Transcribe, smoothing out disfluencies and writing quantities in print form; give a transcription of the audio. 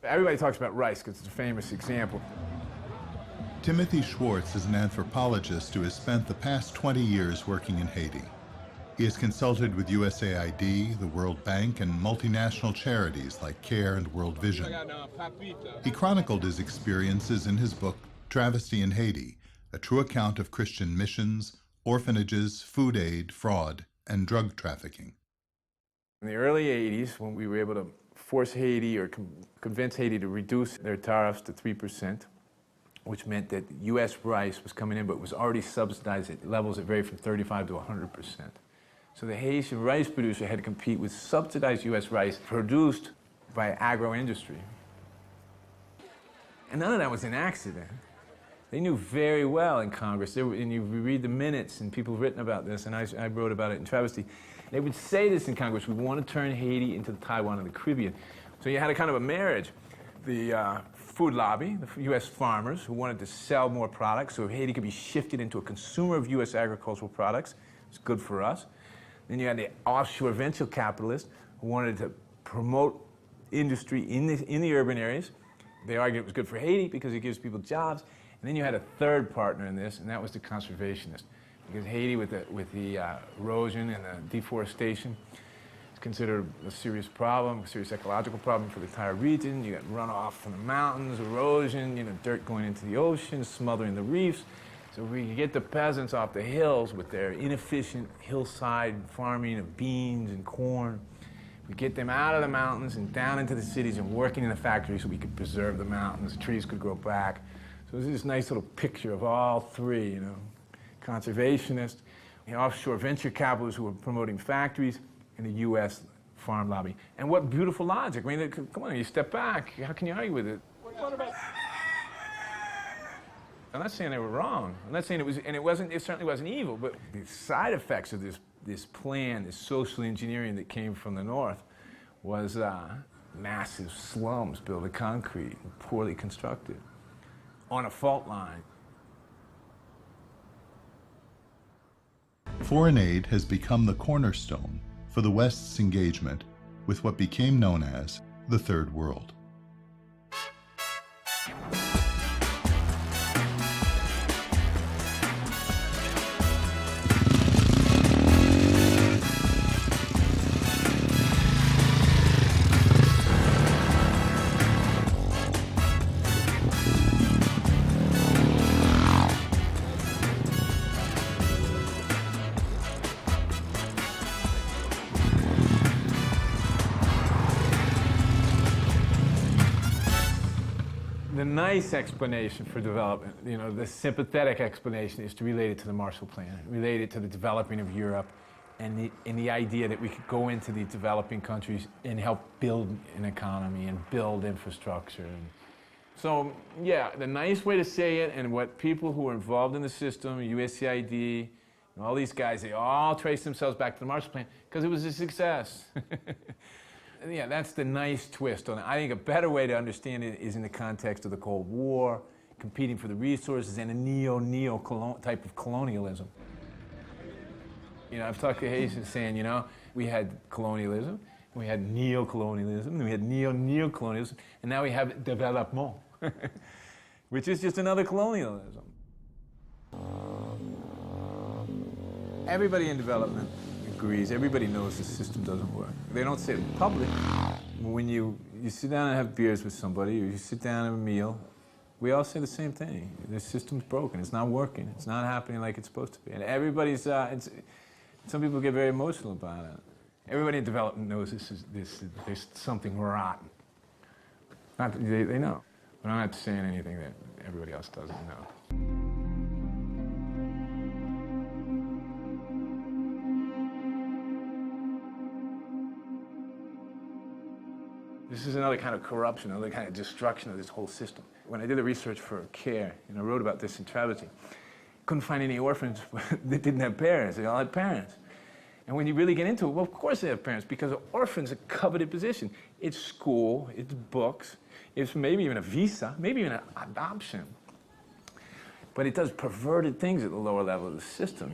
Everybody talks about rice because it's a famous example. Timothy Schwartz is an anthropologist who has spent the past 20 years working in Haiti. He has consulted with USAID, the World Bank, and multinational charities like CARE and World Vision. He chronicled his experiences in his book, Travesty in Haiti, a true account of Christian missions, orphanages, food aid, fraud, and drug trafficking. In the early 80s, when we were able to force Haiti or convince Haiti to reduce their tariffs to 3%, which meant that U.S. rice was coming in, but was already subsidized at levels that varied from 35 to 100%. So the Haitian rice producer had to compete with subsidized U.S. rice produced by agro-industry. And none of that was an accident. They knew very well in Congress, and you read the minutes, and people have written about this, and I wrote about it in Travesty. They would say this in Congress: we want to turn Haiti into Taiwan of the Caribbean. So you had a kind of a marriage. The food lobby, the U.S. farmers who wanted to sell more products so Haiti could be shifted into a consumer of U.S. agricultural products. It's good for us. Then you had the offshore venture capitalists who wanted to promote industry in the urban areas. They argued it was good for Haiti because it gives people jobs. And then you had a third partner in this, and that was the conservationists. Because Haiti, with the erosion and the deforestation, is considered a serious problem, a serious ecological problem for the entire region. You got runoff from the mountains, erosion, dirt going into the ocean, smothering the reefs. So we could get the peasants off the hills with their inefficient hillside farming of beans and corn. We get them out of the mountains and down into the cities and working in the factories so we could preserve the mountains, the trees could grow back. So there's this nice little picture of all three, conservationists, the offshore venture capitalists who were promoting factories, and the U.S. farm lobby. And what beautiful logic. I mean, come on, you step back. How can you argue with it? I'm not saying they were wrong. I'm not saying it was, and it certainly wasn't evil, but the side effects of this plan, this social engineering that came from the North was massive slums built of concrete, poorly constructed, on a fault line. Foreign aid has become the cornerstone for the West's engagement with what became known as the Third World. The nice explanation for development, the sympathetic explanation is to relate it to the Marshall Plan, relate it to the developing of Europe, and the idea that we could go into the developing countries and help build an economy and build infrastructure. So, yeah, the nice way to say it, and what people who are involved in the system, USAID, and all these guys, they all trace themselves back to the Marshall Plan because it was a success. Yeah, that's the nice twist on it. I think a better way to understand it is in the context of the Cold War, competing for the resources, and a neo type of colonialism. I've talked to Haitians saying, we had colonialism, we had neo-colonialism, and we had neo-colonialism, and now we have développement, which is just another colonialism. Everybody in development agrees. Everybody knows the system doesn't work. They don't say it in public. When you sit down and have beers with somebody, or you sit down and have a meal, we all say the same thing. The system's broken. It's not working. It's not happening like it's supposed to be. And everybody's, some people get very emotional about it. Everybody in development knows there's something rotten. They know. But I'm not saying anything that everybody else doesn't know. This is another kind of corruption, another kind of destruction of this whole system. When I did the research for CARE, and I wrote about this in Travesty, couldn't find any orphans that didn't have parents. They all had parents. And when you really get into it, well, of course they have parents, because an orphan's a coveted position. It's school, it's books, it's maybe even a visa, maybe even an adoption. But it does perverted things at the lower level of the system,